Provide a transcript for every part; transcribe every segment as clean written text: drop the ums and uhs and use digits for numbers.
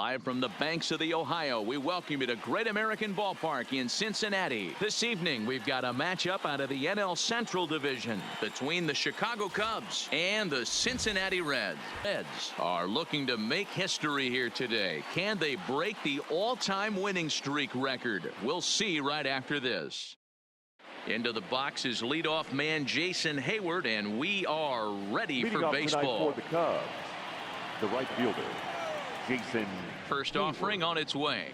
Live from the banks of the Ohio, we welcome you to Great American Ballpark in Cincinnati. This evening, we've got a matchup out of the NL Central Division between the Chicago Cubs and the Cincinnati Reds. Reds are looking to make history here today. Can they break the all-time winning streak record? We'll see right after this. Into the box is leadoff man Jason Hayward, and we are ready for baseball. For the Cubs, the right fielder, Jason First Hayward. offering on its way.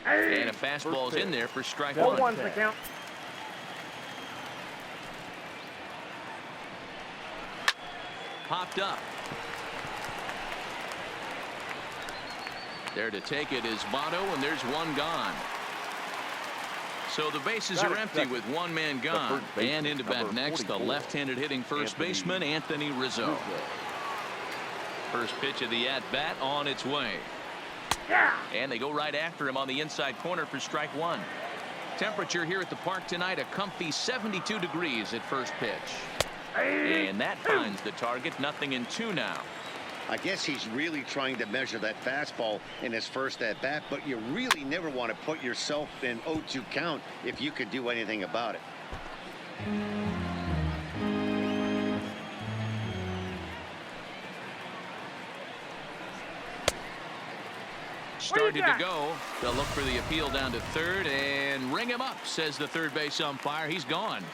And a fastball's in there for strike one. 1 the count. Popped up. There to take it is Votto, and there's one gone. So the bases are empty with one man gone. And into bat next, the left-handed hitting first baseman, Anthony Rizzo. First pitch of the at-bat on its way. And they go right after him on the inside corner for strike one. Temperature here at the park tonight, a comfy 72 degrees at first pitch. And that finds the target, 0-2 now. I guess he's really trying to measure that fastball in his first at-bat, but you really never want to put yourself in 0-2 count if you could do anything about it. Started to go. They'll look for the appeal down to third and ring him up, says the third base umpire. He's gone.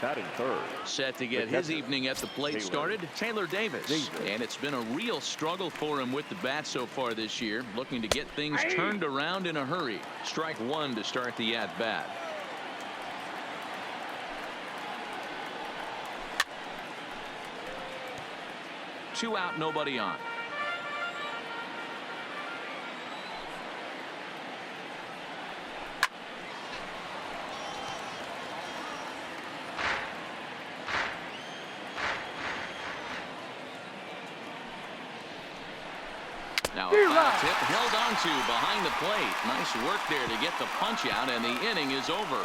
Batting third. Set to get his evening at the plate started, Taylor Davis. And it's been a real struggle for him with the bat so far this year, looking to get things turned around in a hurry. Strike one to start the at-bat. Two out, nobody on. Now a foul tip held on to behind the plate. Nice work there to get the punch out, and the inning is over.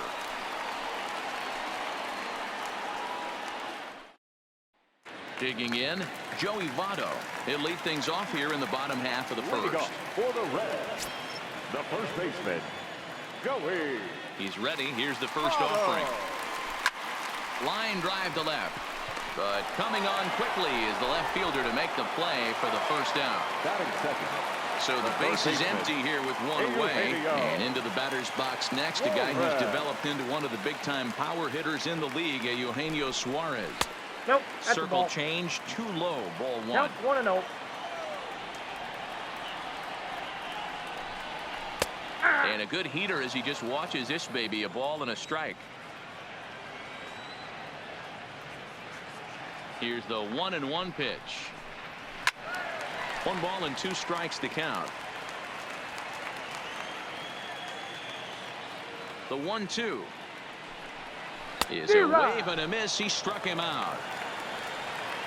Digging in, Joey Votto. He'll lead things off here in the bottom half of the first. For the Reds, the first baseman, Joey. He's ready. Here's the first offering. Line drive to left. But coming on quickly is the left fielder to make the play for the first out. Batting second. So the base is empty here with one away. And into the batter's box next, a guy who's developed into one of the big-time power hitters in the league, Eugenio Suarez. Nope, that's a Circle ball. change, too low, ball one. Count 1-0. And a good heater as he just watches this baby, a ball and a strike. Here's the 1-1 pitch. 1 ball and 2 strikes to count. The 1-2 is a wave and a miss. He struck him out.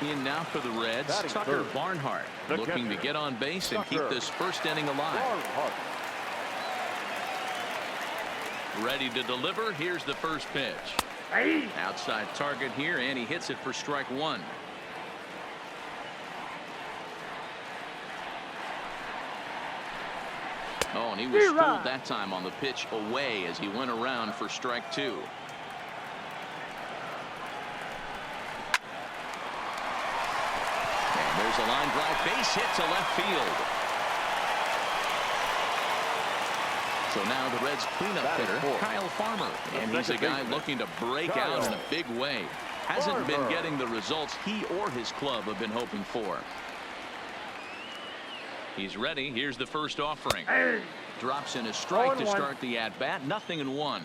In now for the Reds, Tucker Barnhart, looking to get on base and keep this first inning alive. Ready to deliver. Here's the first pitch. Outside target here, and he hits it for strike one. Oh, and he was fooled that time on the pitch away as he went around for strike two. And there's a line drive base hit to left field. So now the Reds cleanup hitter, Kyle Farmer. And he's a guy looking to break out in a big way. Hasn't been getting the results he or his club have been hoping for. He's ready. Here's the first offering. Drops in a strike to start the at-bat. 0-1.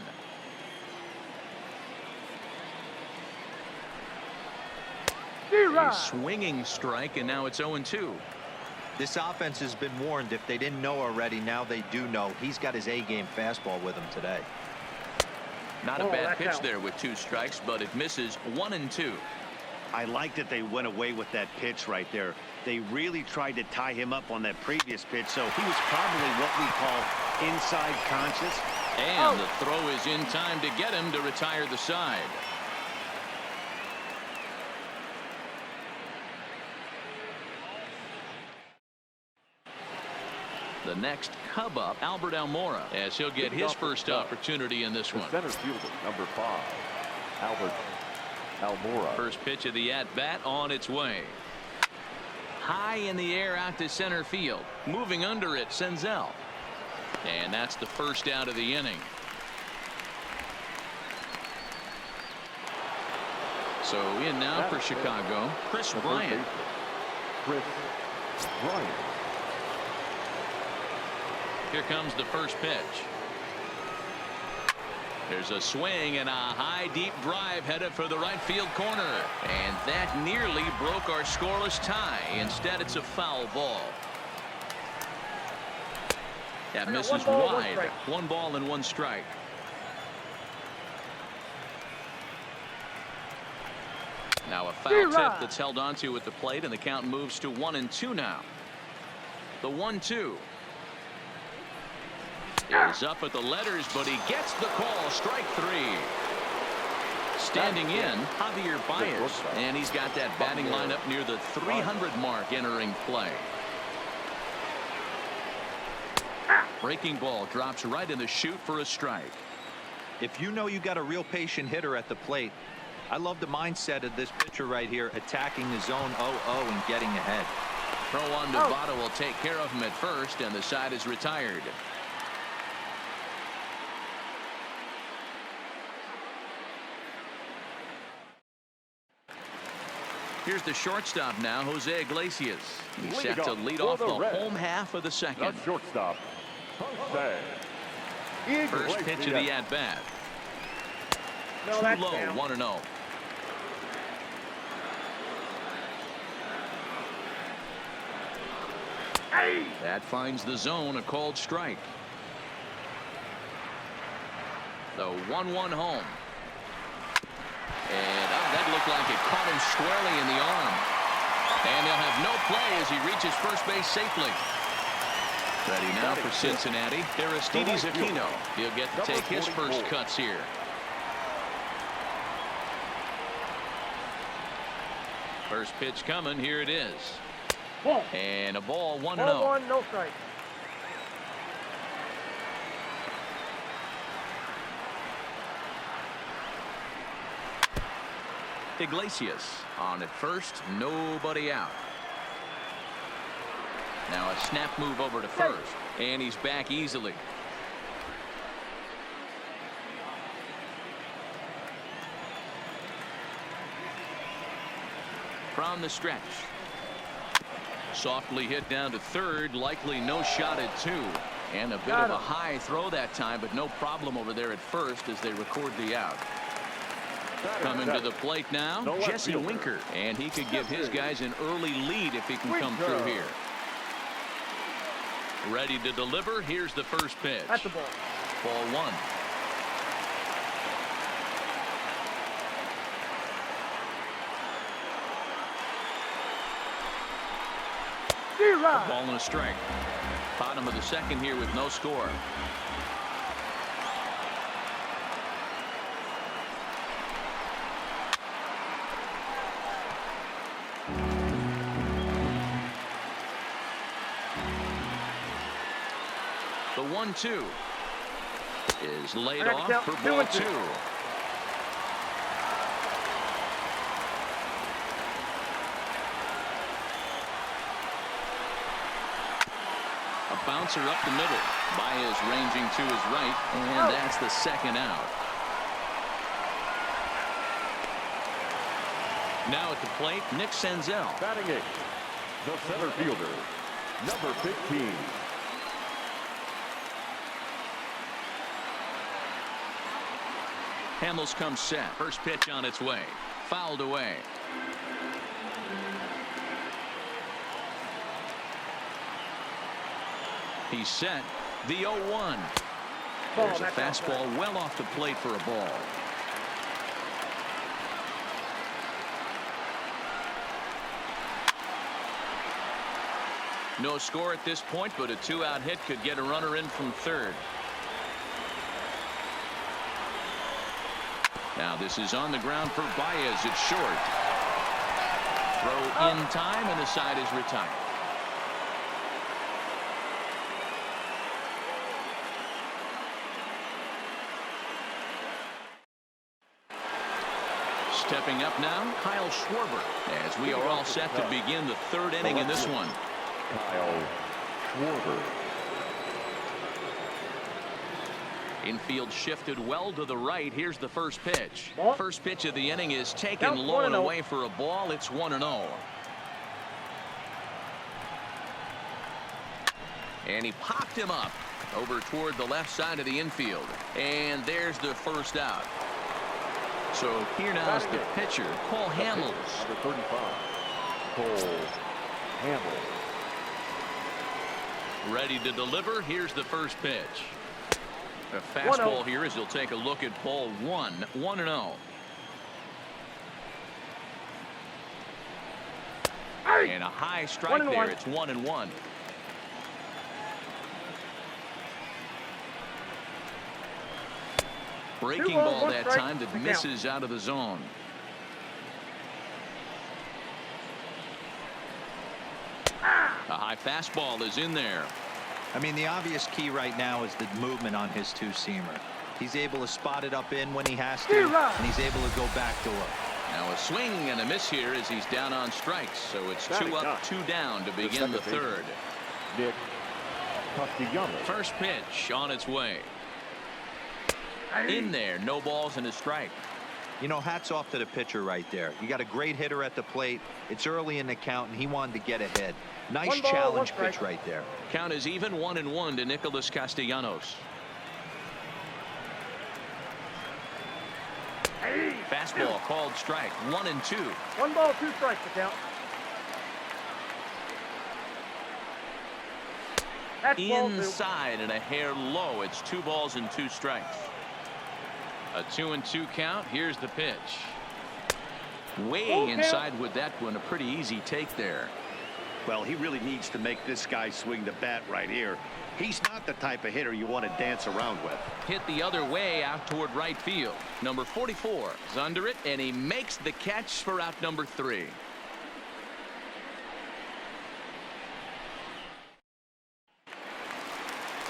A swinging strike, and now it's 0-2. This offense has been warned. If they didn't know already, now they do know. He's got his A-game fastball with him today. Not a bad pitch there with 2 strikes, but it misses 1-2. I like that they went away with that pitch right there. They really tried to tie him up on that previous pitch, so he was probably what we call inside conscious. And the throw is in time to get him to retire the side. The next Cub up, Albert Almora, as he'll get his first opportunity in this one. Center fielder, number 5, Albert Almora. First pitch of the at-bat on its way. High in the air out to center field. Moving under it, Senzel. And that's the first out of the inning. So in now for Chicago, Chris Bryant. Chris Bryant. Here comes the first pitch. There's a swing and a high deep drive headed for the right field corner. And that nearly broke our scoreless tie. Instead, it's a foul ball. That misses wide. 1 ball and 1 strike. Now a foul tip that's held onto at the plate, and the count moves to 1-2 now. The 1-2 is up at the letters, but he gets the call. Strike 3. Standing in, Javier Baez, and he's got that batting lineup near the 300 mark entering play. Breaking ball drops right in the chute for a strike. If you know you got a real patient hitter at the plate, I love the mindset of this pitcher right here, attacking the zone 0-0 and getting ahead. Throw on Nevada will take care of him at first, and the side is retired. Here's the shortstop now, Jose Iglesias. He's set to lead off the home half of the second. The shortstop, Jose Iglesias. First pitch of the at-bat. Too low, 1-0. That finds the zone, a called strike. The 1-1 home. And that looked like it caught him squarely in the arm. And they'll have no play as he reaches first base safely. Ready now for Cincinnati, Aristides Aquino. He'll get to take his first cuts here. First pitch coming, here it is. And a ball, 1-0. 1-1, no strike. Iglesias on at first, nobody out. Now a snap move over to first, and he's back easily. From the stretch. Softly hit down to third, likely no shot at 2. And a bit of a high throw that time, but no problem over there at first as they record the out. Coming to the plate now, Jesse Winker. And he could give his guys an early lead if he can come through here. Ready to deliver. Here's the first pitch. That's the ball. Ball 1. A ball and a strike. Bottom of the second here with no score. The 1-2 is laid off for ball 2. A bouncer up the middle. Baez ranging to his right, and that's the second out. Now at the plate, Nick Senzel. Batting 8th, the center fielder, number 15. Hamels comes set. First pitch on its way. Fouled away. He's set. The 0-1. There's a fastball well off the plate for a ball. No score at this point, but a 2-out hit could get a runner in from third. Now this is on the ground for Baez. It's short. Throw in time, and the side is retired. Stepping up now, Kyle Schwarber, as we are all set to begin the third inning in this one. Kyle Schwarber. Infield shifted well to the right. Here's the first pitch. First pitch of the inning is taken low and away for a ball. It's 1-0. And he popped him up over toward the left side of the infield. And there's the first out. So here now is the pitcher, Cole Hamels. Number 35, Cole Hamels. Ready to deliver. Here's the first pitch. A fastball here as he'll take a look at ball 1, 1-0. And a high strike there. It's 1-1. Breaking ball that time that misses out of the zone. A high fastball is in there. I mean, the obvious key right now is the movement on his two-seamer. He's able to spot it up in when he has to, and he's able to go back door. Now a swing and a miss here as he's down on strikes. So it's 2 up, 2 down to begin the third. Nick Castellanos. First pitch on its way. In there, no balls and a strike. You know, hats off to the pitcher right there. You got a great hitter at the plate. It's early in the count, and he wanted to get ahead. Nice challenge pitch right there. Count is even 1-1 to Nicholas Castellanos. Fastball called strike. 1-2. 1 ball, 2 strikes to count. Inside and a hair low. It's 2 balls and 2 strikes. A 2-2 count. Here's the pitch. Way inside with that one. A pretty easy take there. Well, he really needs to make this guy swing the bat right here. He's not the type of hitter you want to dance around with. Hit the other way out toward right field. Number 44 is under it, and he makes the catch for out number 3.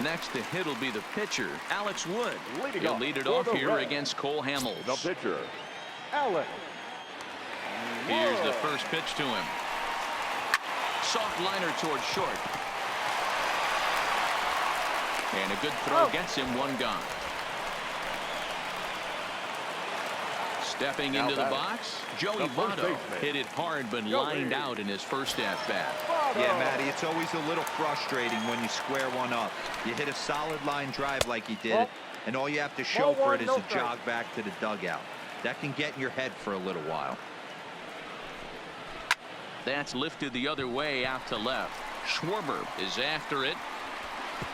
Next to hit will be the pitcher, Alex Wood. He'll lead it off here against Cole Hamels. The pitcher, Alex. Here's the first pitch to him. Soft liner towards short. And a good throw gets him 1 gone. Stepping into the box, Joey Votto hit it hard but lined out in his first at-bat. Yeah, Matty, it's always a little frustrating when you square one up. You hit a solid line drive like he did, and all you have to show for it is a jog back to the dugout. That can get in your head for a little while. That's lifted the other way out to left. Schwarber is after it,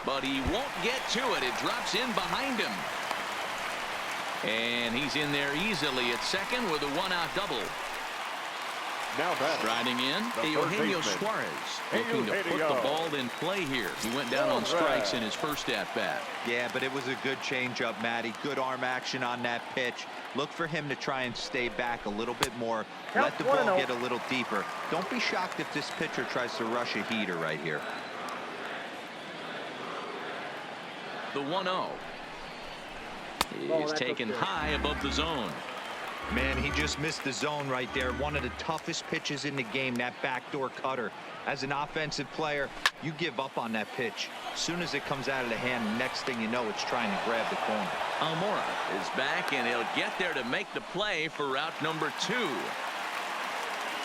but he won't get to it. It drops in behind him. And he's in there easily at second with a 1-out double. Now batting. Striding in, Eugenio Suarez, looking to put the ball in play here. He went down on strikes in his first at-bat. Yeah, but it was a good changeup, Matty. Good arm action on that pitch. Look for him to try and stay back a little bit more. Let the ball get a little deeper. Don't be shocked if this pitcher tries to rush a heater right here. The 1-0 is taken high above the zone. Man, he just missed the zone right there. One of the toughest pitches in the game, that backdoor cutter. As an offensive player, you give up on that pitch. As soon as it comes out of the hand, next thing you know, it's trying to grab the corner. Almora is back, and he'll get there to make the play for route number 2.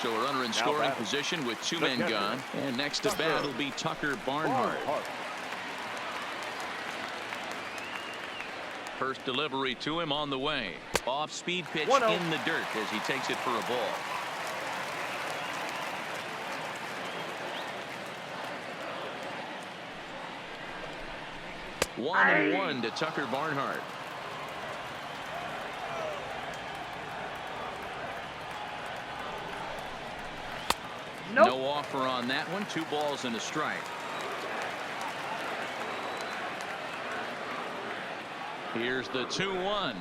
So a runner in scoring position with 2 men gone. And next to bat will be Tucker Barnhart. First delivery to him on the way. Off-speed pitch in the dirt as he takes it for a ball. One and 1 to Tucker Barnhart. No offer on that one. 2 balls and a strike. Here's the 2-1.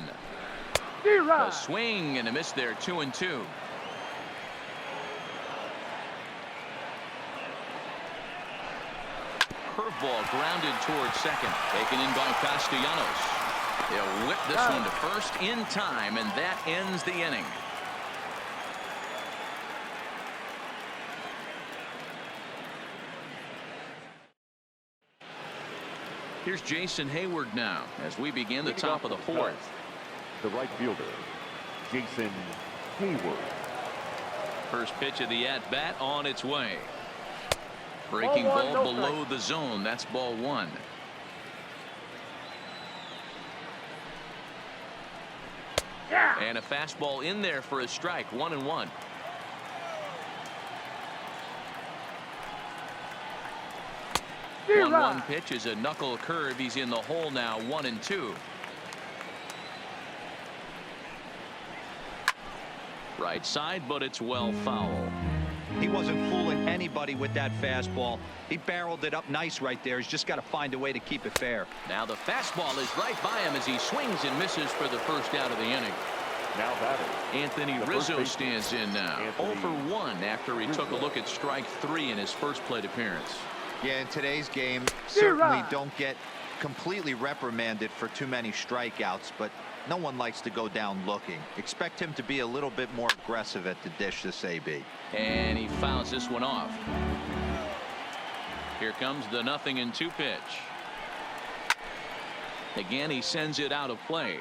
A swing and a miss there. 2-2. Curveball grounded towards second. Taken in by Castellanos. They'll whip this one to first in time, and that ends the inning. Here's Jason Hayward now as we begin the top of the fourth. The right fielder, Jason Hayward. First pitch of the at-bat on its way. Breaking ball below the zone. That's ball one. Yeah. And a fastball in there for a strike. 1-1. Zero. 1-1 pitch is a knuckle curve. He's in the hole now. 1-2. Right side, but it's well foul. He wasn't fooling anybody with that fastball. He barreled it up nice right there. He's just got to find a way to keep it fair. Now the fastball is right by him as he swings and misses for the first out of the inning. Now batting, Anthony Rizzo stands in now. 0 for 1 after he took a look at strike 3 in his first plate appearance. Yeah, in today's game, certainly don't get completely reprimanded for too many strikeouts, but no one likes to go down looking. Expect him to be a little bit more aggressive at the dish this AB. And he fouls this one off. Here comes the 0-2 pitch. Again, he sends it out of play.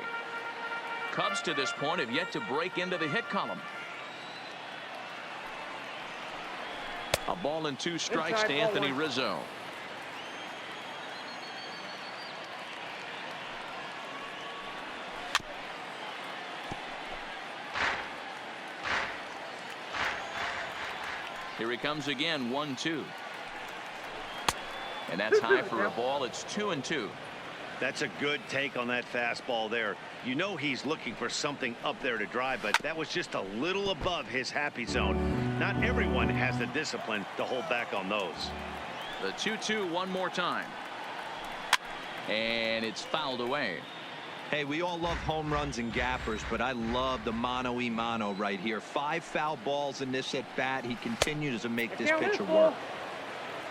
Cubs to this point have yet to break into the hit column. A ball and 2 strikes to Anthony Rizzo. Here he comes again. 1-2. And that's high for a ball. It's 2-2. That's a good take on that fastball there. You know he's looking for something up there to drive, but that was just a little above his happy zone. Not everyone has the discipline to hold back on those. The 2-2 one more time. And it's fouled away. Hey, we all love home runs and gappers, but I love the mano-y-mano right here. 5 foul balls in this at bat. He continues to make this pitcher work.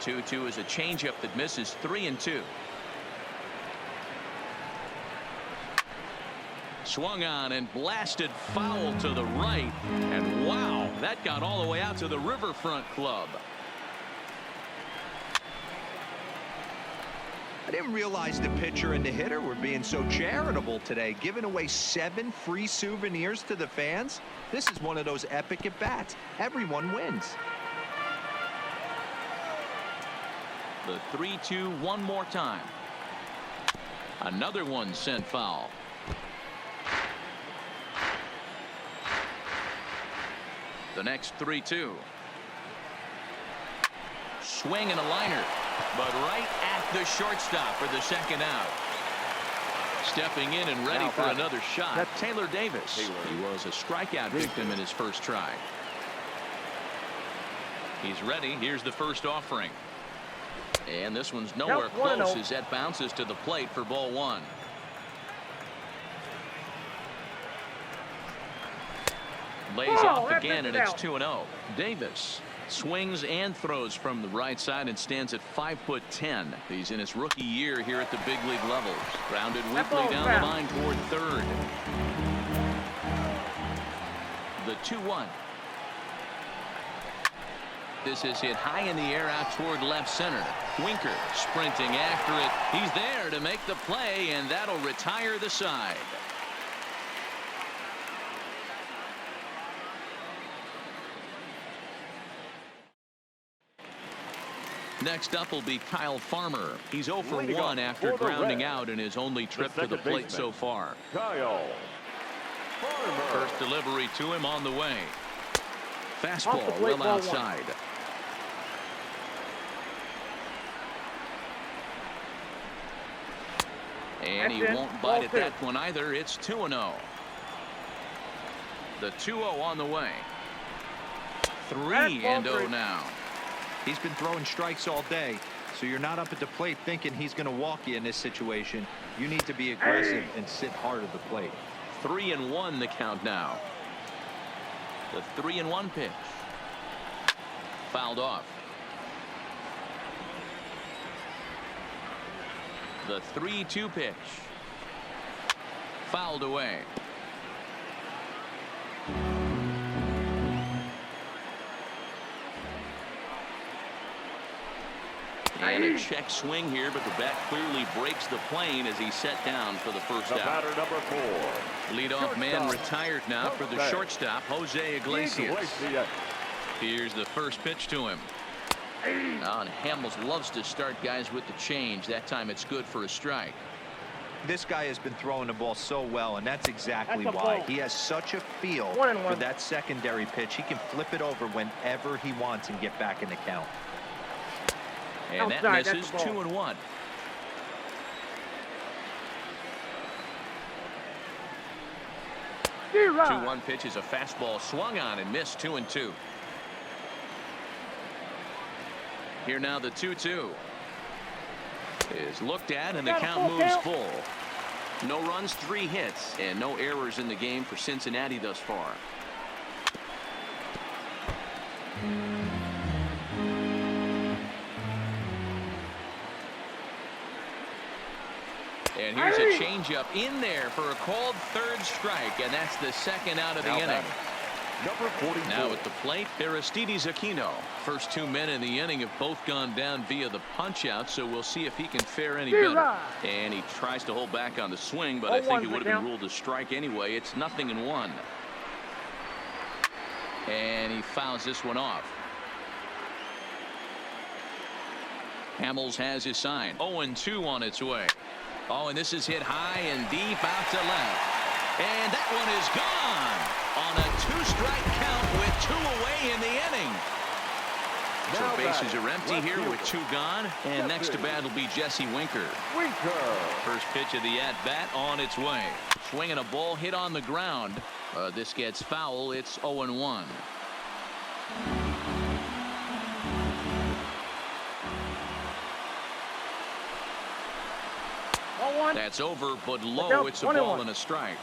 2-2 is a changeup that misses. 3-2. Swung on and blasted foul to the right. And wow, that got all the way out to the Riverfront Club. I didn't realize the pitcher and the hitter were being so charitable today, giving away 7 free souvenirs to the fans. This is one of those epic at-bats. Everyone wins. The 3-2 one more time. Another one sent foul. The next 3-2. Swing and a liner, but right at the shortstop for the second out. Stepping in and ready for another shot. That's Taylor Davis. He was a strikeout victim in his first try. He's ready. Here's the first offering. And this one's nowhere close as that bounces to the plate for ball one. Lays off again, and it's 2-0. Davis swings and throws from the right side and stands at 5'10". He's in his rookie year here at the big league levels. Grounded weakly down the line toward third. The 2-1. This is hit high in the air out toward left center. Winker sprinting after it. He's there to make the play, and that'll retire the side. Next up will be Kyle Farmer. He's 0 for 1 after grounding out in his only trip to the plate so far. Kyle Farmer. First delivery to him on the way. Fastball well outside. And he won't bite at that one either. It's 2-0. The 2-0 on the way. 3-0 now. He's been throwing strikes all day, so you're not up at the plate thinking he's going to walk you in this situation. You need to be aggressive and sit hard at the plate. 3-1 the count now. The 3-1 pitch. Fouled off. The 3-2 pitch. Fouled away. And a check swing here, but the bat clearly breaks the plane as he's set down for the first The out. batter, number 4. Leadoff man retired now for the Jose shortstop, Jose Iglesias. Iglesias. Here's the first pitch to him. Oh, and Hamels loves to start guys with the change. That time it's good for a strike. This guy has been throwing the ball so well, and that's exactly That's a why. ball. He has such a feel 1-1. for that secondary pitch. He can flip it over whenever he wants and get back in the count. And that Outside, that's misses. the ball. 2-1. Zero. 2-1 pitch is a fastball swung on and missed. 2-2. Here now the 2-2 is looked at, and the count moves full. No runs, 3 hits, and no errors in the game for Cincinnati thus far. And here's a changeup in there for a called third strike, and that's the second out of the inning. Number 44. Now at the plate, Aristides Aquino. First 2 men in the inning have both gone down via the punch-out, so we'll see if he can fare any better. And he tries to hold back on the swing, but I think it would have been ruled a strike anyway. It's 0-1. And he fouls this one off. Hamels has his sign. 0-2 on its way. Oh, and this is hit high and deep out to left. And that one is gone on a 2-strike count with 2 away in the inning. So Now bases batting, are empty left here with fielder. 2 gone. And next to bat will be Jesse Winker. First pitch of the at-bat on its way. Swinging a ball hit on the ground. This gets foul. It's 0-1. That's over, but low. It's a ball and a strike.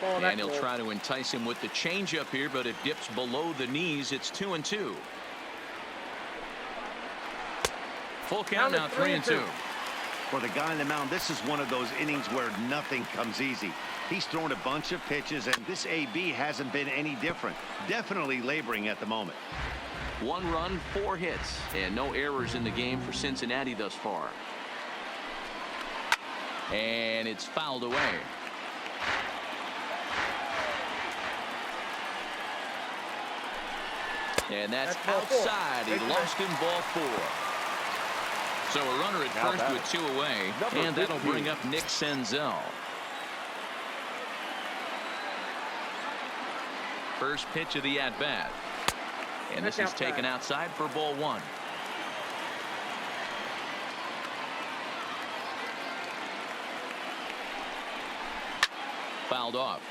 And he'll try to entice him with the changeup here, but it dips below the knees. It's 2-2. Full count now, 3-2. For the guy on the mound, this is one of those innings where nothing comes easy. He's thrown a bunch of pitches, and this AB hasn't been any different. Definitely laboring at the moment. 1 run, 4 hits, and no errors in the game for Cincinnati thus far. And it's fouled away. And that's outside. He lost in ball 4. So a runner at first with 2 away, and that'll bring up Nick Senzel. First pitch of the at-bat. And this is taken outside for ball 1. Fouled off.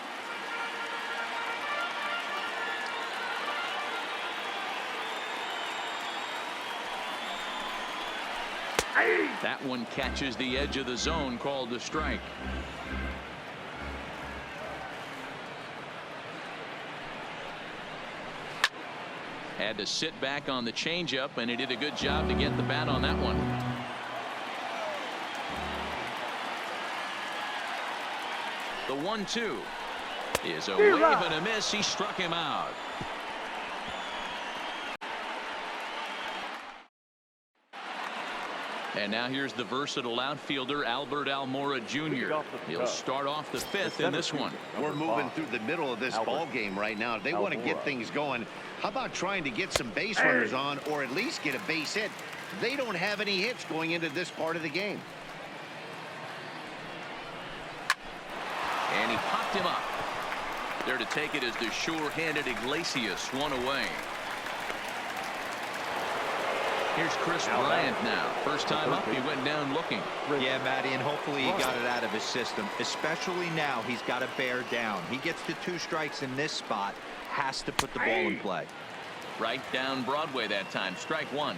That one catches the edge of the zone, called a strike. Had to sit back on the changeup, and he did a good job to get the bat on that one. The 1-2 is a wave and a miss. He struck him out. And now here's the versatile outfielder, Albert Almora Jr. He'll start off the 5th in this one. We're moving through the middle of this ball game right now. They want to get things going. How about trying to get some base runners on, or at least get a base hit? They don't have any hits going into this part of the game. And he popped him up. There to take it is the sure-handed Iglesias, 1 away. Here's Chris Bryant now. First time up, he went down looking. Yeah, Matty, and hopefully he got it out of his system. Especially now, he's got to bear down. He gets the 2 strikes in this spot, has to put the ball in play. Right down Broadway that time. Strike 1.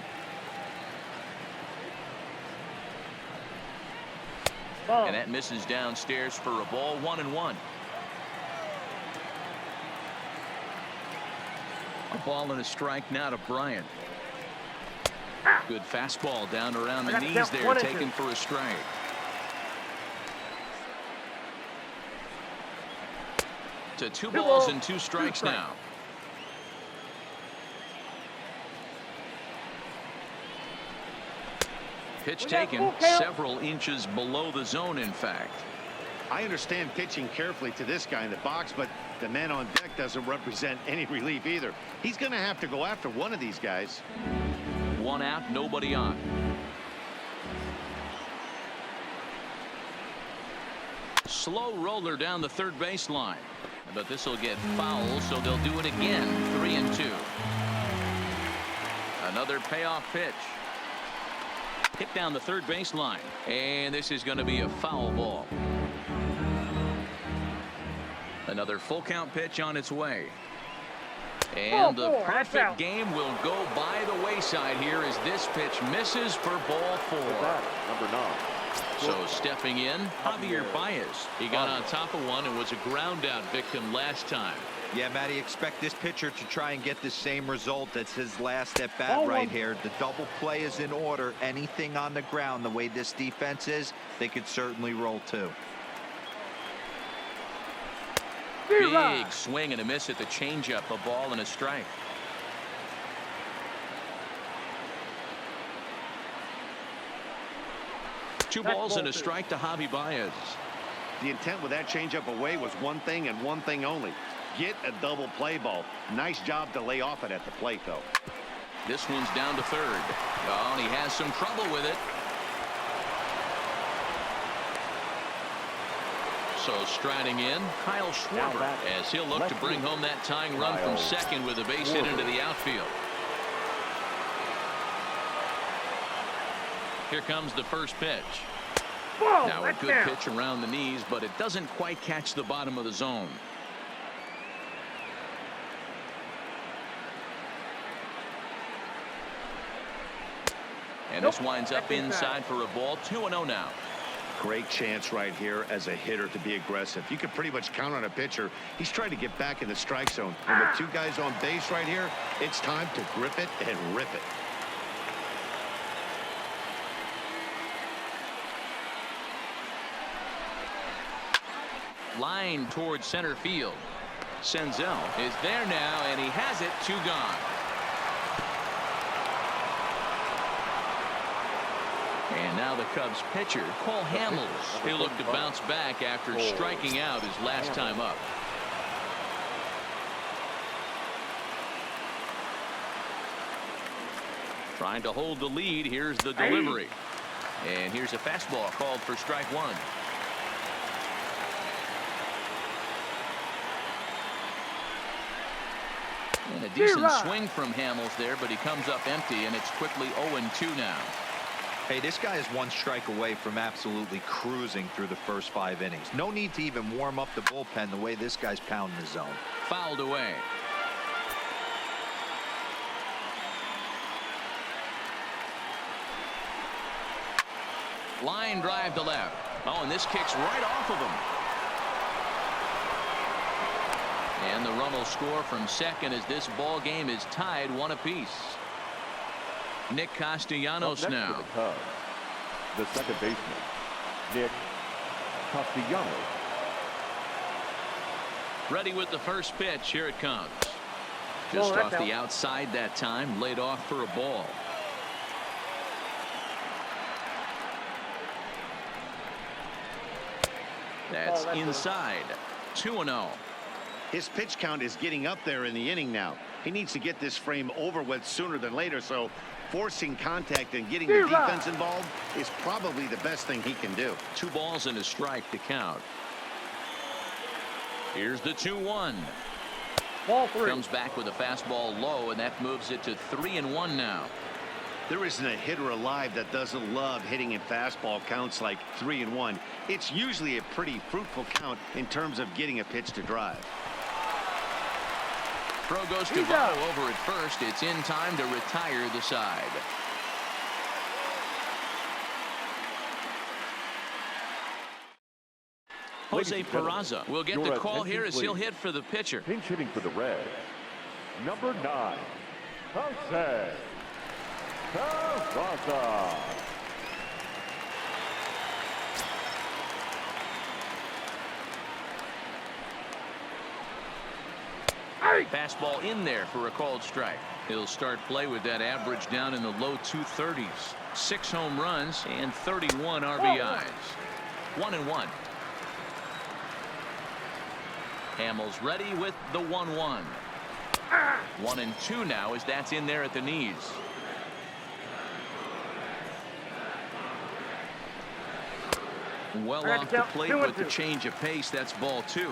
And that misses downstairs for a ball. 1-1. A ball and a strike now to Bryant. Good fastball down around the knees there, taken for a strike. To 2 balls and 2 strikes now. Pitch taken several inches below the zone, in fact. I understand pitching carefully to this guy in the box, but the man on deck doesn't represent any relief either. He's going to have to go after one of these guys. 1 out, nobody on. Slow roller down the third baseline. But this will get foul, so they'll do it again. 3-2. Another payoff pitch. Hit down the third baseline. And this is going to be a foul ball. Another full count pitch on its way. And the perfect game will go by the wayside here as this pitch misses for ball 4. Number 9. So stepping in, Javier Baez. He got on top of one and was a ground out victim last time. Yeah, Matty, expect this pitcher to try and get the same result. That's his last at bat right here. The double play is in order. Anything on the ground, the way this defense is, they could certainly roll too. Big swing and a miss at the changeup. A ball and a strike. Two balls and a strike to Javi Baez. The intent with that changeup away was one thing and one thing only. Get a double play ball. Nice job to lay off it at the plate, though. This one's down to third. Oh, and he has some trouble with it. So striding in, Kyle Schwarber, as he'll look to bring home that tying run from second with a base hit into the outfield. Here comes the first pitch. Now a good pitch around the knees, but it doesn't quite catch the bottom of the zone. And this winds up inside for a ball. 2-0 now. Great chance right here as a hitter to be aggressive. You can pretty much count on a pitcher. He's trying to get back in the strike zone. And with 2 guys on base right here, it's time to grip it and rip it. Line towards center field. Senzel is there now, and he has it. 2 gone. And now the Cubs pitcher, Cole Hamels. He'll look to bounce back after striking out his last time up. Trying to hold the lead. Here's the delivery. And here's a fastball called for strike 1. And a decent swing from Hamels there, but he comes up empty, and it's quickly 0-2 now. Hey, this guy is 1 strike away from absolutely cruising through the first 5 innings. No need to even warm up the bullpen the way this guy's pounding the zone. Fouled away. Line drive to left. Oh, and this kicks right off of him. And the run will score from second as this ball game is tied 1 apiece. Nick Castellanos now. The second baseman, Nick Castellanos. Ready with the first pitch. Here it comes. Just off the outside that time. Laid off for a ball. That's inside. 2-0. His pitch count is getting up there in the inning now. He needs to get this frame over with sooner than later, so forcing contact and getting the defense involved is probably the best thing he can do. 2 balls and a strike to count. Here's the 2-1. Ball 3. Comes back with a fastball low, and that moves it to 3-1 now. There isn't a hitter alive that doesn't love hitting in fastball counts like 3-1. It's usually a pretty fruitful count in terms of getting a pitch to drive. Throw goes to Votto over at first. It's in time to retire the side. Jose Peraza will get the call here as he'll hit for the pitcher. Pinch hitting for the Reds, Number 9, Jose Carranza. Fastball in there for a called strike. He'll start play with that average down in the low 230s. 6 home runs and 31 RBIs. 1-1. Hamels ready with the 1-1. 1-2 now as that's in there at the knees. Well off the plate with the change of pace. That's ball 2.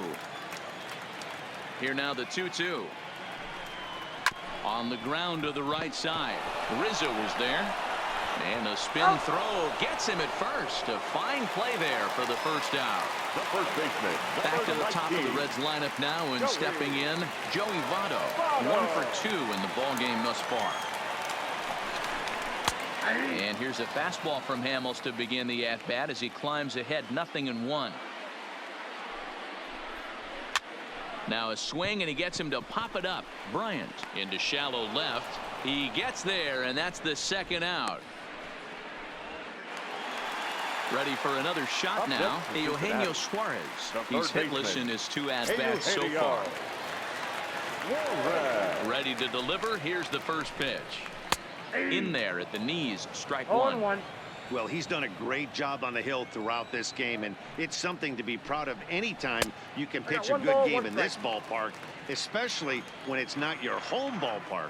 Here now the 2-2. On the ground to the right side. Rizzo was there. And a spin throw gets him at first. A fine play there for the first out. The first baseman. Back to the top of the Reds lineup now, and stepping in, Joey Votto. 1 for 2 in the ballgame thus far. And here's a fastball from Hamels to begin the at-bat as he climbs ahead 0-1. Now a swing, and he gets him to pop it up. Bryant into shallow left. He gets there, and that's the second out. Ready for another shot now. Eugenio Suarez. He's hitless in his 2 at-bats so far. Ready to deliver. Here's the first pitch. In there at the knees. Strike 1. Well, he's done a great job on the hill throughout this game, and it's something to be proud of anytime you can pitch a good game in this ballpark, especially when it's not your home ballpark.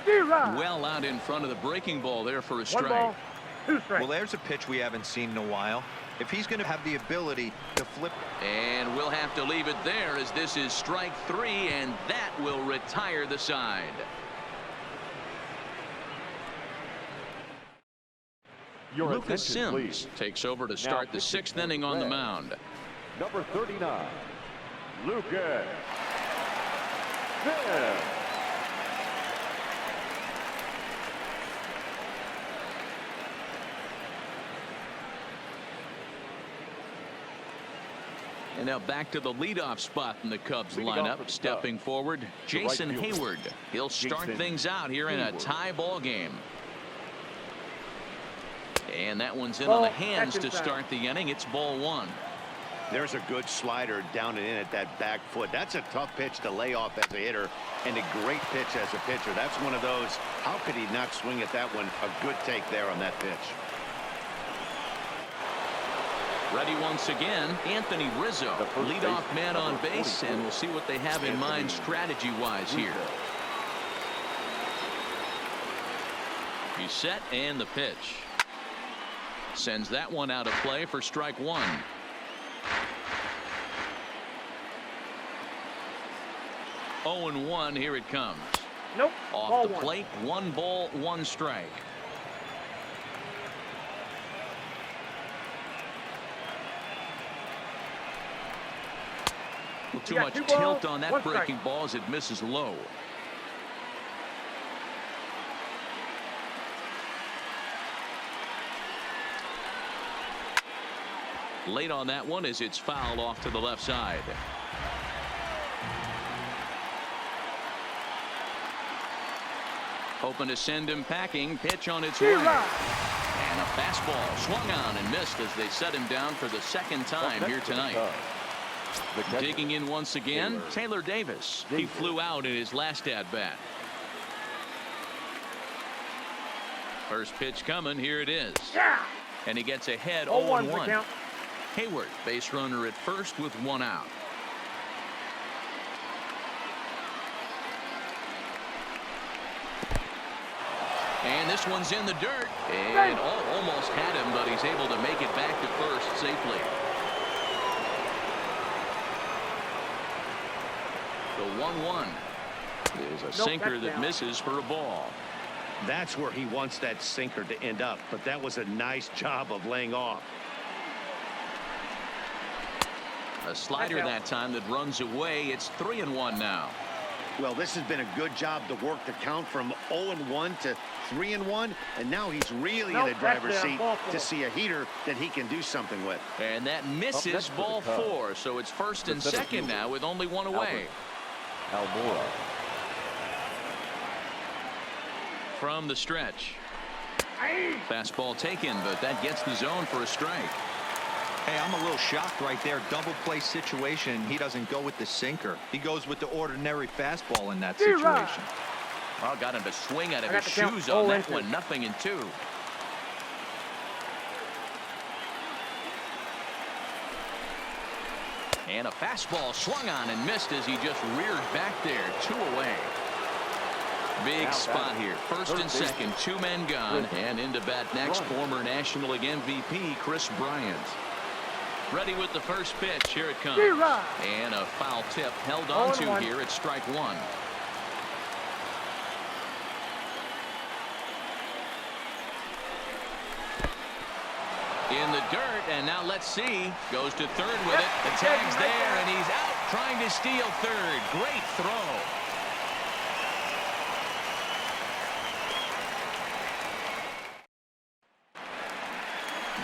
Well out in front of the breaking ball there for a strike. Well, there's a pitch we haven't seen in a while. If he's going to have the ability to flip. And we'll have to leave it there as this is strike 3, and that will retire the side. Lucas Sims takes over to start the 6th inning on the mound. Number 39, Lucas Sims. And now back to the leadoff spot in the Cubs lineup. Stepping forward, Jason Hayward. He'll start things out here in a tie ball game. And that one's in on the hands to start the inning. It's ball 1. There's a good slider down and in at that back foot. That's a tough pitch to lay off as a hitter, and a great pitch as a pitcher. That's one of those, how could he not swing at that one? A good take there on that pitch. Ready once again, Anthony Rizzo, leadoff man on base, and we'll see what they have in mind strategy-wise here. He's set, and the pitch. Sends that one out of play for strike 1. Oh, and 1, here it comes. Nope. Off the plate, 1 ball, 1 strike. Too much tilt on that breaking ball as it misses low. Late on that one as it's fouled off to the left side. Hoping to send him packing. Pitch on its way. And a fastball swung on and missed as they set him down for the 2nd time here tonight. Digging in once again, Taylor Davis. He flew out in his last at-bat. First pitch coming. Here it is. And he gets ahead 0-1. Hayward, base runner at first with 1 out. And this one's in the dirt. And almost had him, but he's able to make it back to first safely. The 1-1 is a sinker that misses for a ball. That's where he wants that sinker to end up, but that was a nice job of laying off. A slider that time that runs away. It's 3-1 now. Well, this has been a good job to work the count from 0-1 to 3-1, and now he's really in the driver's seat to see a heater that he can do something with. And that misses ball 4, so it's first and second now with only one away. Almora. From the stretch. Fastball taken, but that gets the zone for a strike. Hey, I'm a little shocked right there. Double play situation. He doesn't go with the sinker. He goes with the ordinary fastball in that situation. Well, got him to swing out of his shoes on that one. 0-2. And a fastball swung on and missed as he just reared back there. 2 away. Big spot here. First and second. 2 men gone. And into bat next, former National League MVP Chris Bryant. Ready with the first pitch. Here it comes. And a foul tip held on to here at strike 1. In the dirt, and now let's see. Goes to third with it. The tag's there, and he's out trying to steal third. Great throw.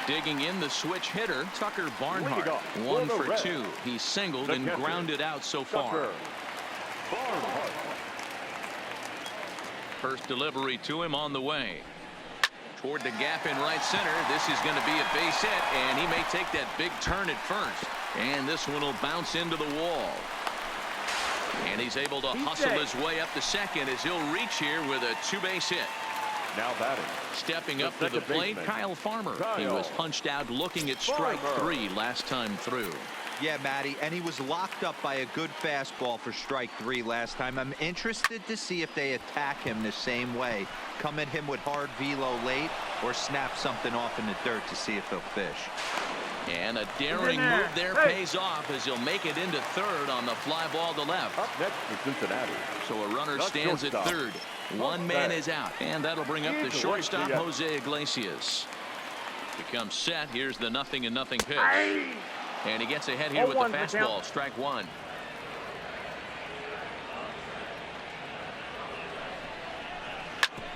Digging in the switch hitter, Tucker Barnhart. 1 for 2. He's singled and grounded out so far. First delivery to him on the way. Toward the gap in right center. This is going to be a base hit, and he may take that big turn at first. And this one will bounce into the wall. And he's able to hustle his way up to second as he'll reach here with a 2-base hit. Now batting. Stepping up to the plate, Kyle Farmer. He was punched out looking at strike 3 last time through. Yeah, Matty, and he was locked up by a good fastball for strike 3 last time. I'm interested to see if they attack him the same way. Come at him with hard velo late or snap something off in the dirt to see if he'll fish. And a daring move there pays off as he'll make it into third on the fly ball to left. Up next for Cincinnati. So a runner stands at third. One man is out, and that'll bring up the shortstop, Jose Iglesias. Becomes set. Here's the 0-0 pitch. And he gets ahead here with the fastball. Strike 1.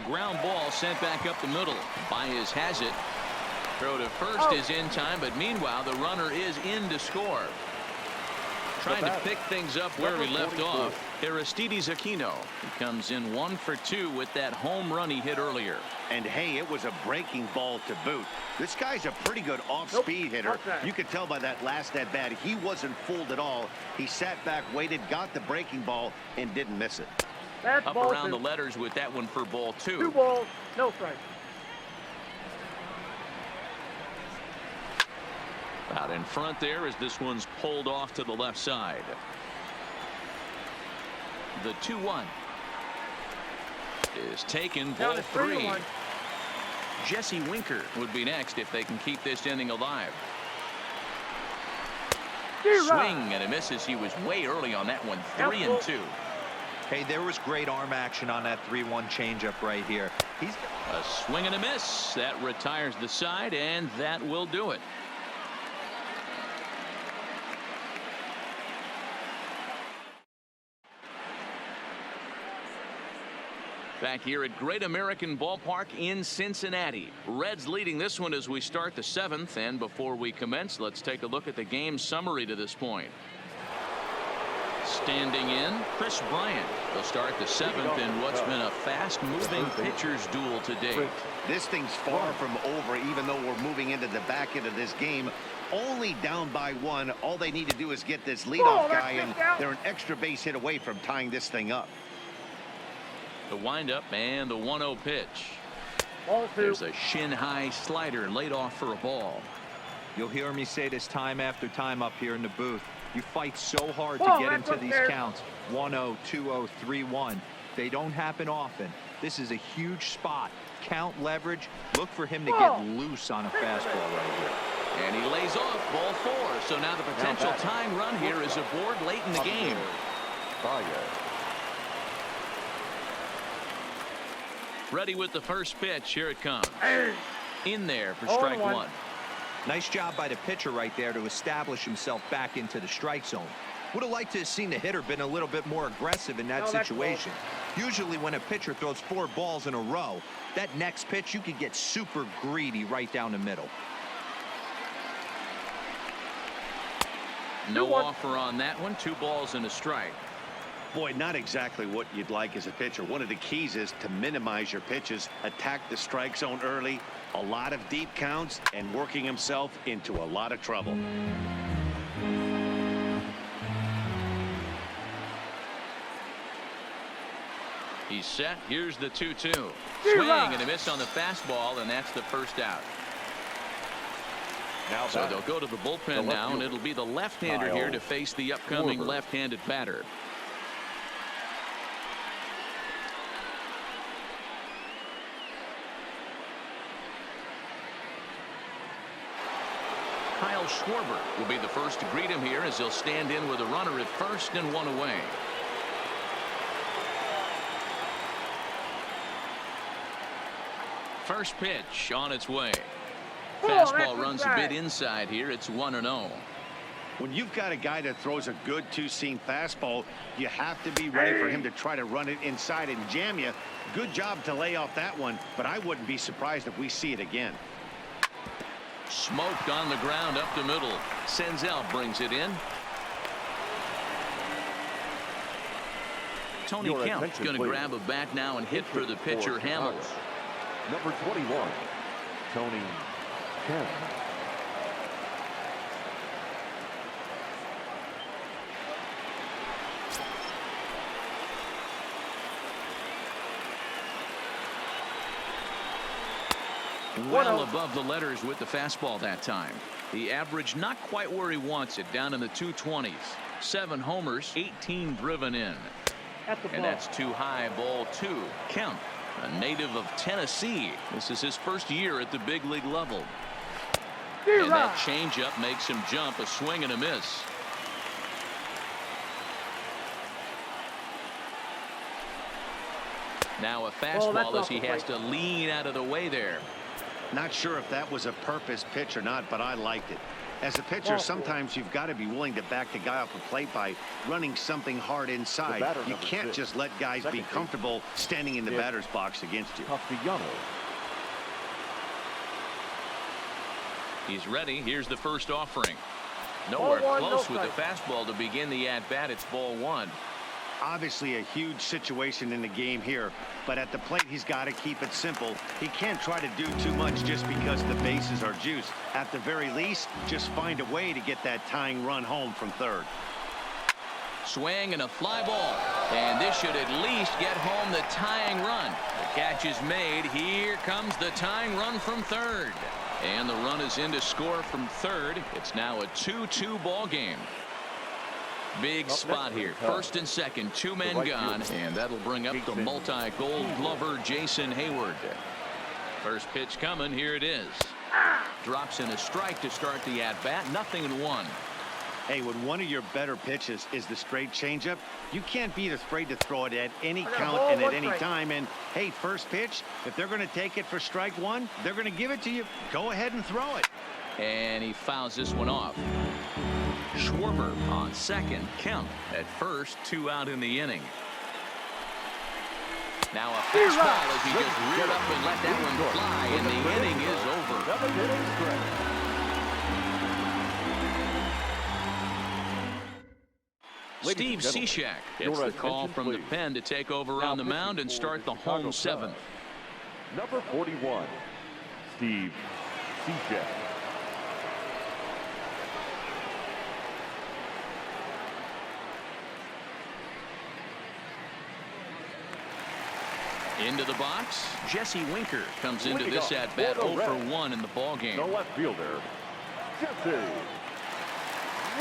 Ground ball sent back up the middle. Baez has it. Throw to first is in time, but meanwhile the runner is in to score. Trying to pick things up where he left off. Aristides Aquino. He comes in 1 for 2 with that home run he hit earlier. And hey, it was a breaking ball to boot. This guy's a pretty good off-speed hitter. You could tell by that last at bat he wasn't fooled at all. He sat back, waited, got the breaking ball, and didn't miss it. Up around the letters with that one for ball 2. 2 balls, no strike. Out in front there as this one's pulled off to the left side. The 2-1 is taken. Ball 3. Jesse Winker would be next if they can keep this inning alive. Swing and a misses. He was way early on that one. 3-2. Hey, there was great arm action on that 3-1 changeup right here. He's a swing and a miss. That retires the side, and that will do it. Back here at Great American Ballpark in Cincinnati. Reds leading this one as we start the 7th. And before we commence, let's take a look at the game summary to this point. Standing in, Chris Bryant. They'll start the 7th in what's been a fast-moving pitchers duel to date. This thing's far from over, even though we're moving into the back end of this game. Only down by 1. All they need to do is get this leadoff guy, and they're an extra base hit away from tying this thing up. The windup and the 1-0 pitch. Ball 2. There's a shin-high slider laid off for a ball. You'll hear me say this time after time up here in the booth. You fight so hard to get into these counts. 1-0, 2-0, 3-1. They don't happen often. This is a huge spot. Count leverage. Look for him to get loose on a fastball right here. And he lays off ball 4. So now the potential tying run here is aboard late in the game. Ready with the first pitch. Here it comes. In there for strike 1. Nice job by the pitcher right there to establish himself back into the strike zone. Would have liked to have seen the hitter been a little bit more aggressive in that situation. Usually when a pitcher throws 4 balls in a row, that next pitch you could get super greedy right down the middle. No offer on that one. 2 balls and a strike. Boy, not exactly what you'd like as a pitcher. One of the keys is to minimize your pitches, attack the strike zone early, a lot of deep counts, and working himself into a lot of trouble. He's set. Here's the 2-2. Swing and a miss on the fastball, and that's the first out. So they'll go to the bullpen now, and it'll be the left-hander here to face the upcoming left-handed batter. Kyle Schwarber will be the first to greet him here as he'll stand in with a runner at first and 1 away. First pitch on its way. Fastball runs a bit inside here. It's 1-0. When you've got a guy that throws a good 2-seam fastball, you have to be ready for him to try to run it inside and jam you. Good job to lay off that one, but I wouldn't be surprised if we see it again. Smoked on the ground up the middle. Senzel brings it in. Tony Kemp's going to grab a bat now and hit for the pitcher Hamels. Number 21, Tony Kemp. Well above the letters with the fastball that time. The average not quite where he wants it, down in the 220s. 7 homers, 18 driven in. And that's too high, ball 2. Kemp, a native of Tennessee. This is his first year at the big league level. And that changeup makes him jump. A swing and a miss. Now a fastball as he has to lean out of the way there. Not sure if that was a purpose pitch or not, but I liked it. As a pitcher, sometimes you've got to be willing to back the guy off a plate by running something hard inside. You can't just let guys be comfortable standing in the batter's box against you. He's ready. Here's the first offering. Nowhere close with the fastball to begin the at-bat. It's ball 1. Obviously a huge situation in the game here, but at the plate he's got to keep it simple. He can't try to do too much just because the bases are juiced. At the very least, just find a way to get that tying run home from third. Swing and a fly ball, and this should at least get home the tying run. The catch is made. Here comes the tying run from third, and the run is in to score from third. It's now a 2-2 ball game. Big spot here. First and second, 2 men gone, and that'll bring up the multi-gold glover Jason Hayward. First pitch coming. Here it is. Drops in a strike to start the at-bat. 0-1. Hey, when one of your better pitches is the straight changeup, you can't be afraid to throw it at any count and at any time. And hey, first pitch, if they're going to take it for strike 1, they're going to give it to you. Go ahead and throw it. And he fouls this one off. Schwarber on second. Kemp at first. 2 out in the inning. Now a fastball as he just reared up and let that one fly, and the inning is over. Steve Cishek gets the call from the pen to take over on the mound and start the home 7th. Number 41, Steve Cishek. Into the box, Jesse Winker comes into this at-bat 0 for 1 in the ballgame. The left fielder, Jesse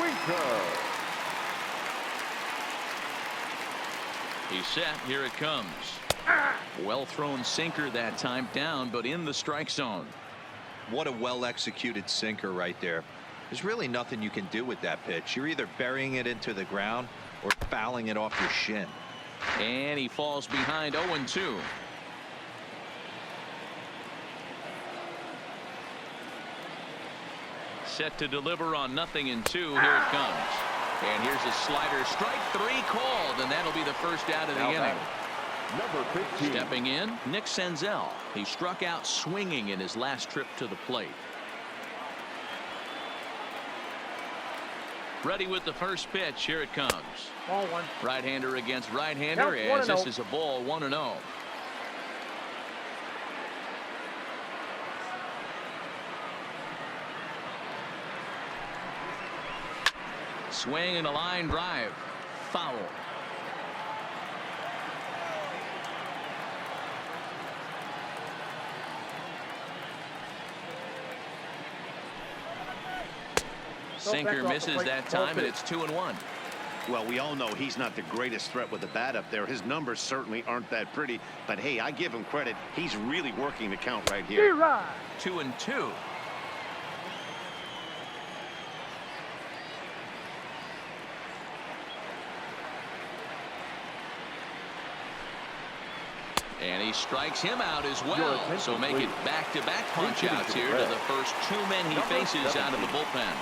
Winker. He's set. Here it comes. Well thrown sinker that time, down but in the strike zone. What a well-executed sinker right there. There's really nothing you can do with that pitch. You're either burying it into the ground or fouling it off your shin. And he falls behind 0-2. Set to deliver on 0-2. Here it comes. And here's a slider. Strike 3 called, and that'll be the first out of the inning. Number 15. Stepping in, Nick Senzel. He struck out swinging in his last trip to the plate. Ready with the first pitch. Here it comes. Ball 1. Right-hander against right-hander, as this is a ball, 1-0. Swing and a line drive. Foul. Sinker misses that time, and it's 2-1. Well, we all know he's not the greatest threat with the bat up there. His numbers certainly aren't that pretty. But, hey, I give him credit. He's really working the count right here. 2-2. And he strikes him out as well. So make it back-to-back punch-outs here to the first 2 men he faces out of the bullpen.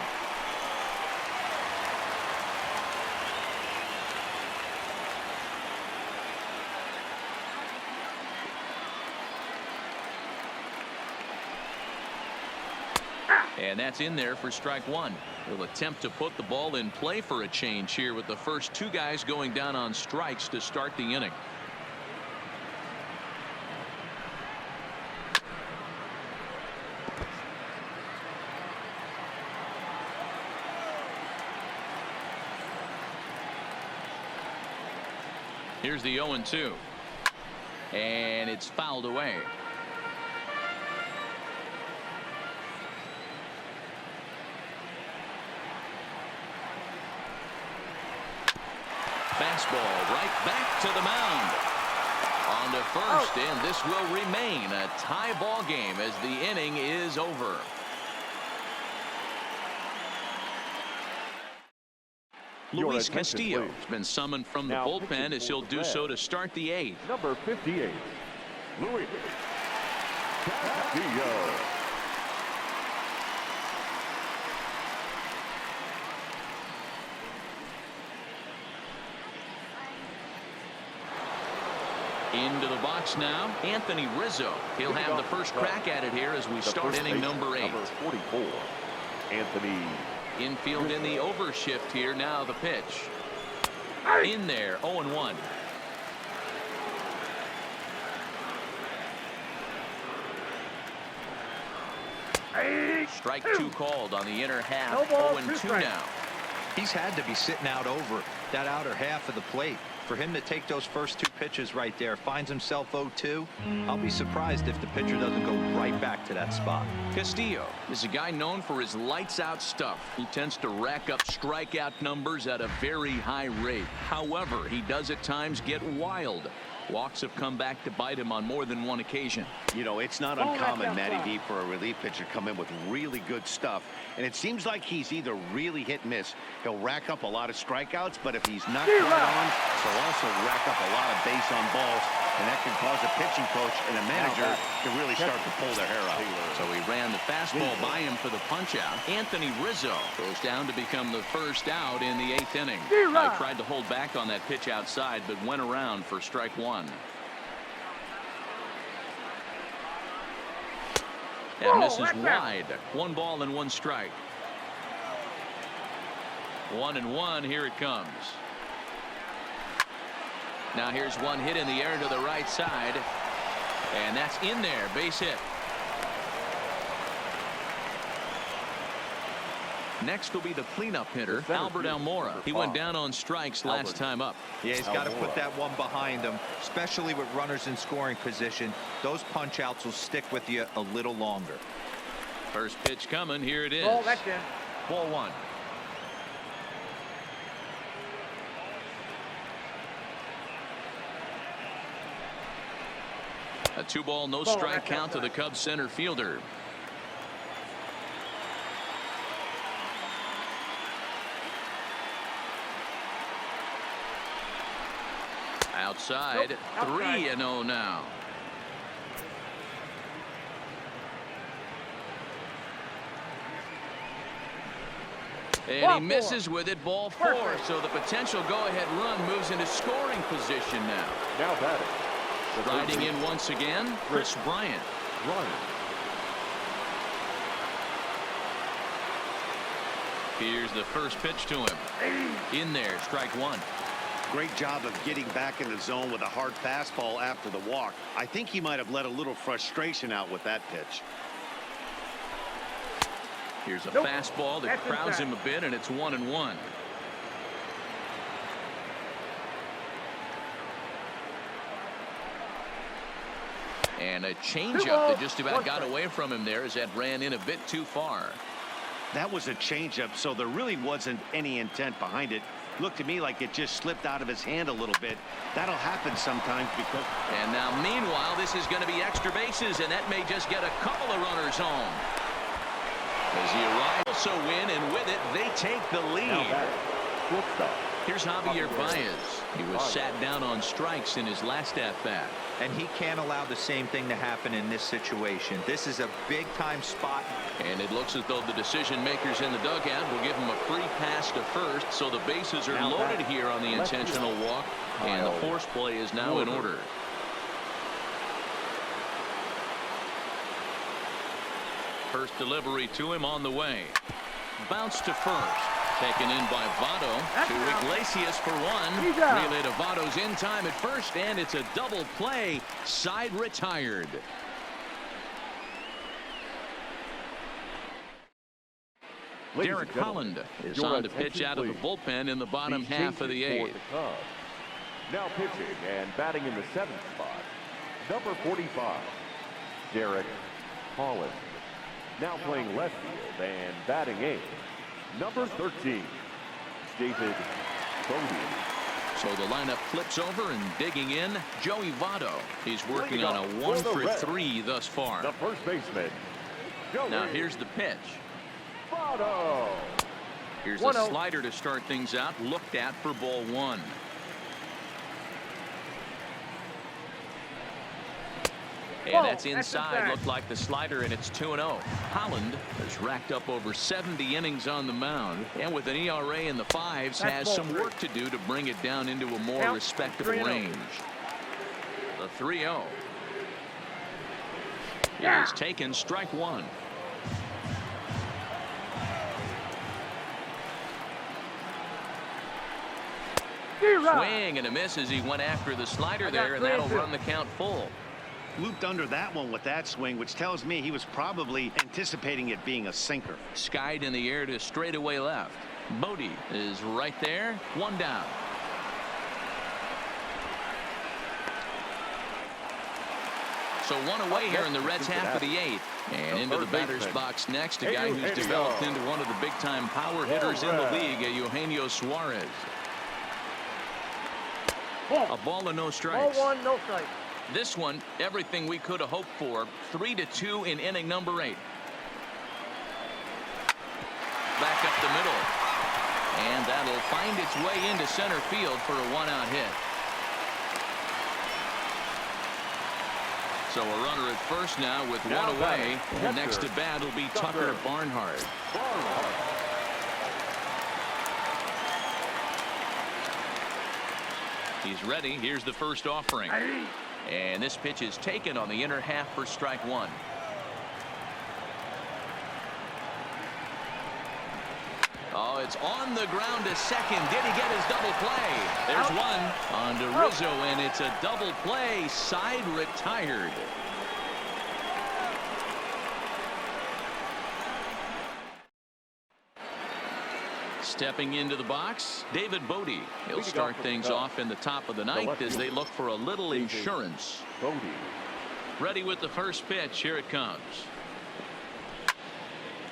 And that's in there for strike 1. He'll attempt to put the ball in play for a change here with the first 2 guys going down on strikes to start the inning. Here's the 0-2. And it's fouled away. Fastball right back to the mound. On to first, and this will remain a tie ball game as the inning is over. Luis Castillo has been summoned from the bullpen as he'll do so to start the 8th. Number 58, Luis Castillo. Into the box now, Anthony Rizzo. He'll have the first crack at it here as we start inning number 8. Number 44, Anthony. Infield in the overshift here. Now the pitch. In there, 0-1. Strike 2 called on the inner half. 0-2 now. He's had to be sitting out over that outer half of the plate. For him to take those first 2 pitches right there, finds himself 0-2. I'll be surprised if the pitcher doesn't go right back to that spot. Castillo is a guy known for his lights-out stuff. He tends to rack up strikeout numbers at a very high rate. However, he does at times get wild. Walks have come back to bite him on more than one occasion. You know, it's not uncommon, Matty V, for a relief pitcher to come in with really good stuff. And it seems like he's either really hit and miss. He'll rack up a lot of strikeouts, but if he's not right on, he'll also rack up a lot of base on balls. And that can cause a pitching coach and a manager to really start to pull their hair out. So he ran the fastball by him for the punch-out. Anthony Rizzo goes down to become the first out in the 8th inning. I tried to hold back on that pitch outside, but went around for strike 1. And misses wide. 1 ball and 1 strike. 1-1. Here it comes. Now here's one hit in the air to the right side. And that's in there. Base hit. Next will be the cleanup hitter, Albert Almora. He went down on strikes last time up. Yeah, he's got to put that one behind him, especially with runners in scoring position. Those punch outs will stick with you a little longer. First pitch coming. Here it is. Oh, that's in. Ball 1. A 2-ball, no strike count to the Cubs center fielder. Outside. 3-0 now. And he misses with it, ball 4. So the potential go-ahead run moves into scoring position now. Now batting. Riding in once again, Chris Bryant. Here's the first pitch to him. In there, strike 1. Great job of getting back in the zone with a hard fastball after the walk. I think he might have let a little frustration out with that pitch. Here's a fastball that crowds him a bit, and it's 1-1. And a changeup that just about got away from him there as that ran in a bit too far. That was a changeup, so there really wasn't any intent behind it. Looked to me like it just slipped out of his hand a little bit. That'll happen sometimes because... And now, meanwhile, this is going to be extra bases, and that may just get a couple of runners home. As he arrives, also win, and with it, they take the lead. Here's Javier Baez. He was sat down on strikes in his last at-bat. And he can't allow the same thing to happen in this situation. This is a big-time spot. And it looks as though the decision makers in the dugout will give him a free pass to first, so the bases are loaded here on the intentional walk, and the force play is now in order. First delivery to him on the way. Bounce to first. Taken in by Votto to Iglesias for 1. Relay to Votto's in time at first, and it's a double play. Side retired. Derek Holland is on to pitch out of the bullpen in the bottom half of the 8th. Now pitching and batting in the 7th spot, number 45, Derek Holland. Now playing left field and batting 8th, number 13, David Bodie. So the lineup flips over, and digging in, Joey Votto. He's working on a 1 for 3 thus far. The first baseman. Now here's the pitch. Votto. Here's a slider to start things out, looked at for ball 1. And that's inside. Looked like the slider, and it's 2-0. Holland has racked up over 70 innings on the mound, and with an ERA in the 5s, has some work to do to bring it down into a more respectable range. The 3-0. It is taken, strike 1. Swing and a miss as he went after the slider there, and that'll run the count full. Looped under that one with that swing, which tells me he was probably anticipating it being a sinker. Skied in the air to straightaway left. Bodie is right there. 1 down. So 1 away here in the Reds' half of the 8th. And into the batter's box next, a guy who's developed into one of the big-time power hitters in the league, Eugenio Suarez. A ball and no strikes. Ball 1, no strikes. This one, everything we could have hoped for. 3-2 in inning number 8. Back up the middle. And that'll find its way into center field for a 1-out hit. So a runner at first now with 1 away. And next to bat will be Tucker Barnhart. He's ready. Here's the first offering. And this pitch is taken on the inner half for strike 1. Oh, it's on the ground to second. Did he get his double play? There's one on to Rizzo, and it's a double play. Side retired. Stepping into the box, David Bodie. He'll start things off in the top of the 9th as they look for a little insurance. Ready with the first pitch. Here it comes.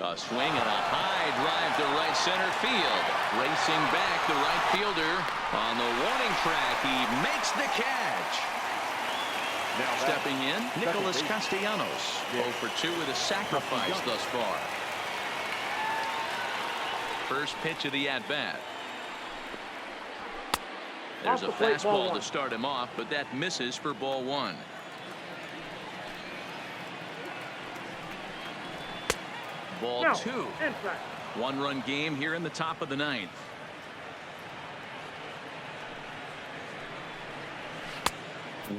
A swing and a high drive to right center field. Racing back, the right fielder on the warning track. He makes the catch. Now stepping in, Nicholas Castellanos. 0 for 2 with a sacrifice thus far. First pitch of the at-bat. There's a fastball to start him off, but that misses for ball 1. Ball No. 2. And strike. One-run game here in the top of the ninth.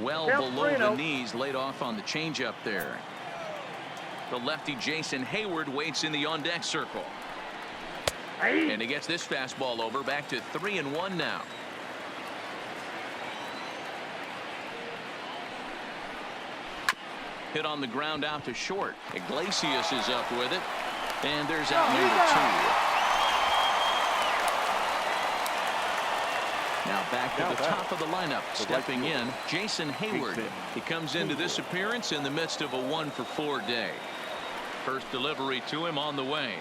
Well Count below the 3-0. knees, laid off on the changeup there. The lefty Jason Hayward waits in the on-deck circle. And he gets this fastball over, back to 3-1 now. Hit on the ground out to short. Iglesias is up with it. And there's out number 2. Now back to the top of the lineup. Stepping in, Jason Hayward. He comes into this appearance in the midst of a 1-for-4 day. First delivery to him on the way.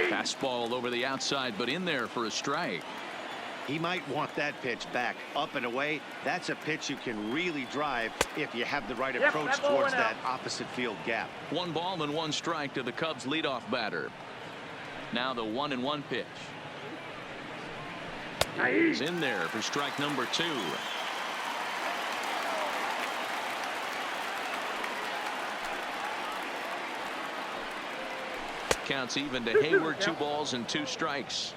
Fastball over the outside, but in there for a strike. He might want that pitch back, up and away. That's a pitch you can really drive if you have the right approach towards that opposite field gap. 1 ball and 1 strike to the Cubs leadoff batter. Now the 1-1 pitch. He's in there for strike number 2. Counts even to Hayward. 2 balls and 2 strikes.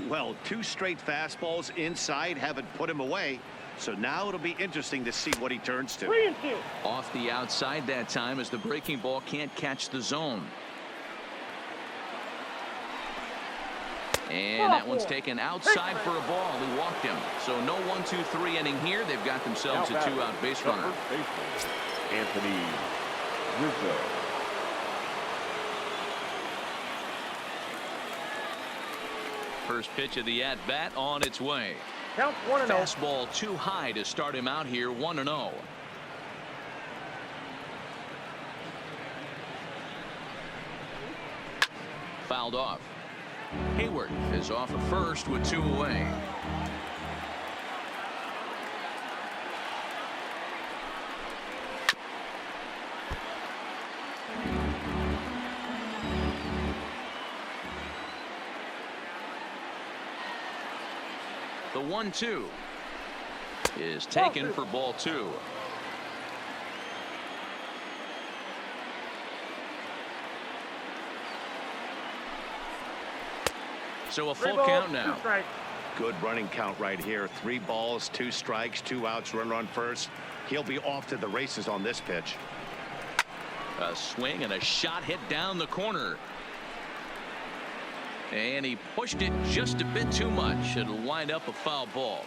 Well, 2 straight fastballs inside haven't put him away. So now it'll be interesting to see what he turns to. 3-2. Off the outside that time as the breaking ball can't catch the zone. And that one's taken outside for a ball. He walked him. So no 1-2-3 inning here. They've got themselves a 2-out base runner. Anthony Rizzo. First pitch of the at-bat on its way. Count 1-0. Fastball too high to start him out here. 1-0. Fouled off. Hayward is off at first with 2 away. The 1-2 is taken for ball 2. So a full count now. Good running count right here. 3 balls, 2 strikes, 2 outs, runner on first. He'll be off to the races on this pitch. A swing and a shot hit down the corner. And he pushed it just a bit too much. It'll wind up a foul ball.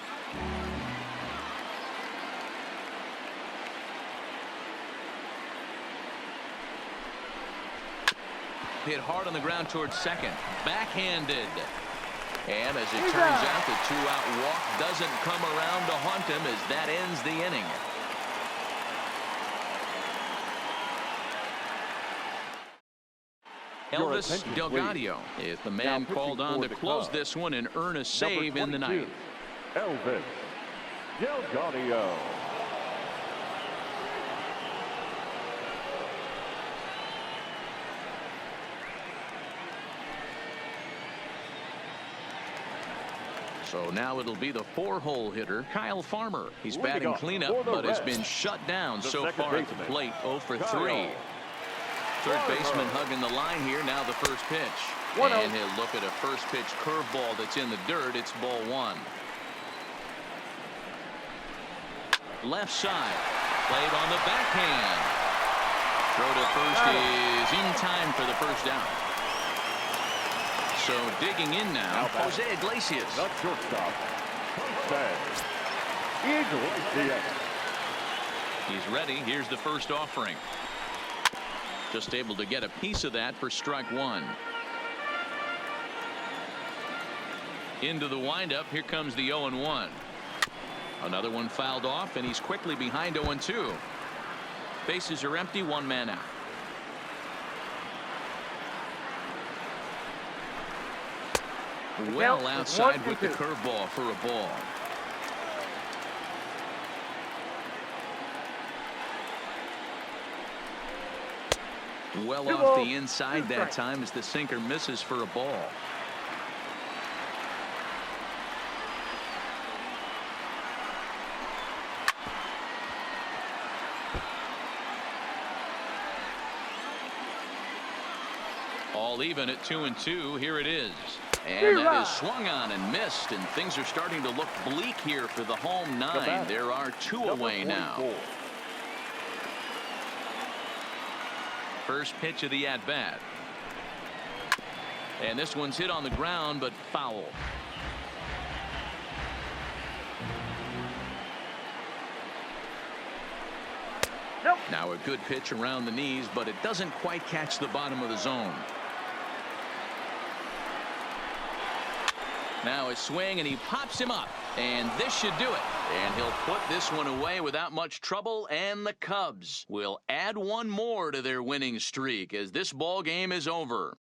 Hit hard on the ground towards second. Backhanded. And as it turns out, the 2-out walk doesn't come around to haunt him as that ends the inning. Elvis Delgaudio is the man called on to close this one and earn a save in the ninth. Elvis Delgaudio. So now it'll be the 4-hole hitter, Kyle Farmer. He's batting cleanup, but has been shut down so far at the plate. 0 for 3. Third baseman hugging the line here. Now the first pitch. And he'll look at a first pitch curveball that's in the dirt. It's ball 1. Left side. Played on the backhand. Throw to first is in time for the first down. So digging in now, Jose Iglesias. Not shortstop. Iglesias. He's ready. Here's the first offering. Just able to get a piece of that for strike 1. Into the windup. Here comes the 0-1. Another one fouled off, and he's quickly behind 0-2. Bases are empty. 1 man out. Well outside with the curveball for a ball. Well off the inside that time as the sinker misses for a ball. All even at 2-2. Here it is. And that is swung on and missed, and things are starting to look bleak here for the home nine. There are 2 away now. First pitch of the at-bat. And this one's hit on the ground, but foul. Nope. Now a good pitch around the knees, but it doesn't quite catch the bottom of the zone. Now a swing, and he pops him up, and this should do it. And he'll put this one away without much trouble, and the Cubs will add 1 more to their winning streak as this ball game is over.